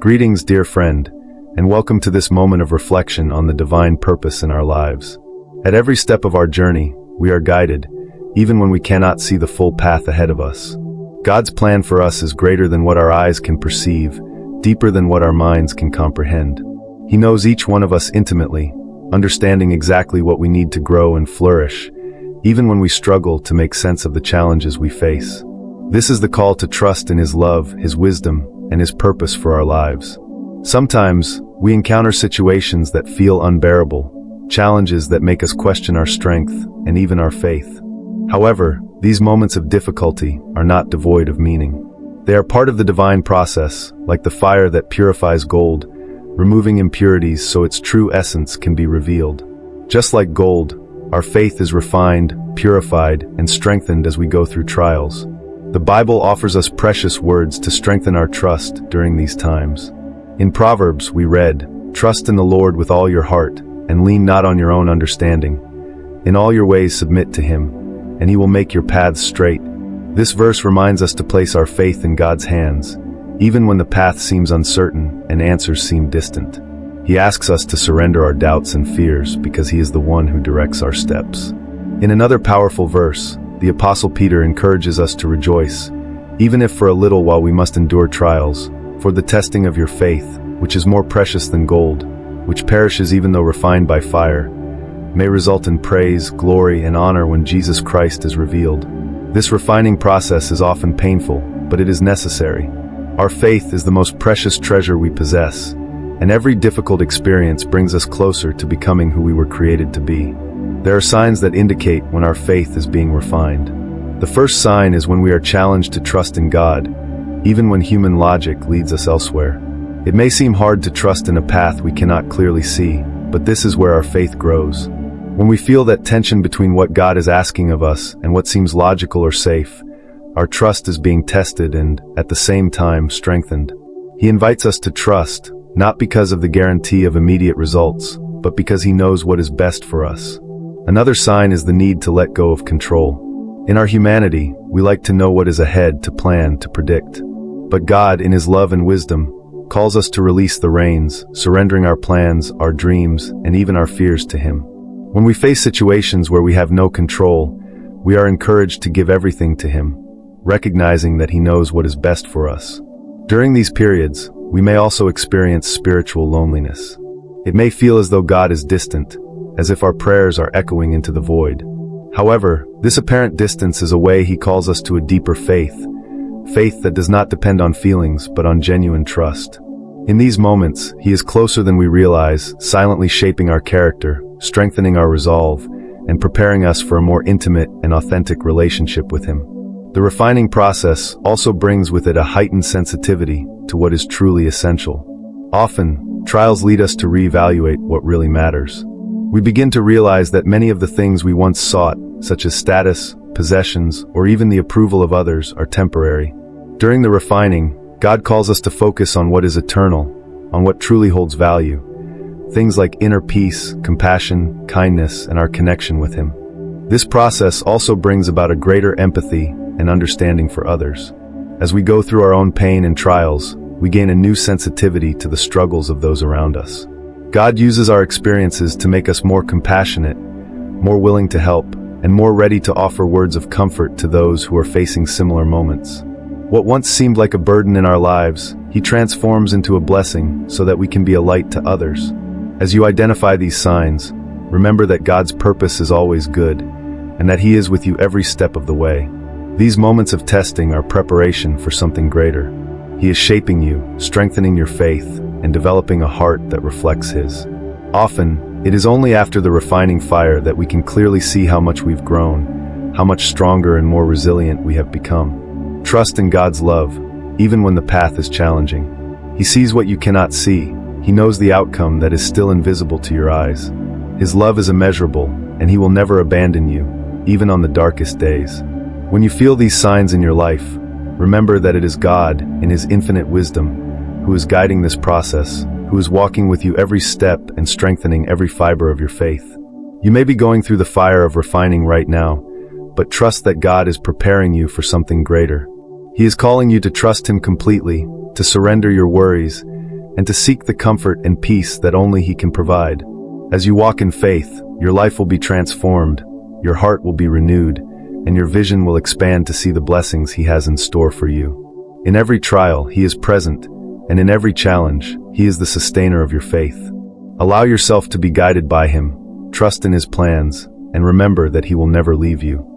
Greetings, dear friend, and welcome to this moment of reflection on the divine purpose in our lives. At every step of our journey, we are guided, even when we cannot see the full path ahead of us. God's plan for us is greater than what our eyes can perceive, deeper than what our minds can comprehend. He knows each one of us intimately, understanding exactly what we need to grow and flourish, even when we struggle to make sense of the challenges we face. This is the call to trust in His love, His wisdom, and His purpose for our lives. Sometimes, we encounter situations that feel unbearable, challenges that make us question our strength and even our faith. However, these moments of difficulty are not devoid of meaning. They are part of the divine process, like the fire that purifies gold, removing impurities so its true essence can be revealed. Just like gold, our faith is refined, purified, and strengthened as we go through trials. The Bible offers us precious words to strengthen our trust during these times. In Proverbs, we read, "Trust in the Lord with all your heart, and lean not on your own understanding. In all your ways submit to Him, and He will make your paths straight." This verse reminds us to place our faith in God's hands, even when the path seems uncertain and answers seem distant. He asks us to surrender our doubts and fears because He is the one who directs our steps. In another powerful verse, the Apostle Peter encourages us to rejoice, even if for a little while we must endure trials, for the testing of your faith, which is more precious than gold, which perishes even though refined by fire, may result in praise, glory, and honor when Jesus Christ is revealed. This refining process is often painful, but it is necessary. Our faith is the most precious treasure we possess, and every difficult experience brings us closer to becoming who we were created to be. There are signs that indicate when our faith is being refined. The first sign is when we are challenged to trust in God, even when human logic leads us elsewhere. It may seem hard to trust in a path we cannot clearly see, but this is where our faith grows. When we feel that tension between what God is asking of us and what seems logical or safe, our trust is being tested and, at the same time, strengthened. He invites us to trust, not because of the guarantee of immediate results, but because He knows what is best for us. Another sign is the need to let go of control. In our humanity, we like to know what is ahead, to plan, to predict. But God, in His love and wisdom, calls us to release the reins, surrendering our plans, our dreams, and even our fears to Him. When we face situations where we have no control, we are encouraged to give everything to Him, recognizing that He knows what is best for us. During these periods, we may also experience spiritual loneliness. It may feel as though God is distant, as if our prayers are echoing into the void. However, this apparent distance is a way He calls us to a deeper faith that does not depend on feelings but on genuine trust. In these moments, He is closer than we realize, silently shaping our character, strengthening our resolve, and preparing us for a more intimate and authentic relationship with Him. The refining process also brings with it a heightened sensitivity to what is truly essential. Often, trials lead us to reevaluate what really matters. We begin to realize that many of the things we once sought, such as status, possessions, or even the approval of others, are temporary. During the refining, God calls us to focus on what is eternal, on what truly holds value. Things like inner peace, compassion, kindness, and our connection with Him. This process also brings about a greater empathy and understanding for others. As we go through our own pain and trials, we gain a new sensitivity to the struggles of those around us. God uses our experiences to make us more compassionate, more willing to help, and more ready to offer words of comfort to those who are facing similar moments. What once seemed like a burden in our lives, He transforms into a blessing so that we can be a light to others. As you identify these signs, remember that God's purpose is always good, and that He is with you every step of the way. These moments of testing are preparation for something greater. He is shaping you, strengthening your faith, and developing a heart that reflects His. Often, it is only after the refining fire that we can clearly see how much we've grown, how much stronger and more resilient we have become. Trust in God's love, even when the path is challenging. He sees what you cannot see. He knows the outcome that is still invisible to your eyes. His love is immeasurable, and He will never abandon you, even on the darkest days. When you feel these signs in your life, remember that it is God, in His infinite wisdom, who is guiding this process, who is walking with you every step and strengthening every fiber of your faith. You may be going through the fire of refining right now, but trust that God is preparing you for something greater. He is calling you to trust Him completely, to surrender your worries, and to seek the comfort and peace that only He can provide. As you walk in faith, your life will be transformed, your heart will be renewed, and your vision will expand to see the blessings He has in store for you. In every trial, He is present, and in every challenge, He is the sustainer of your faith. Allow yourself to be guided by Him, trust in His plans, and remember that He will never leave you.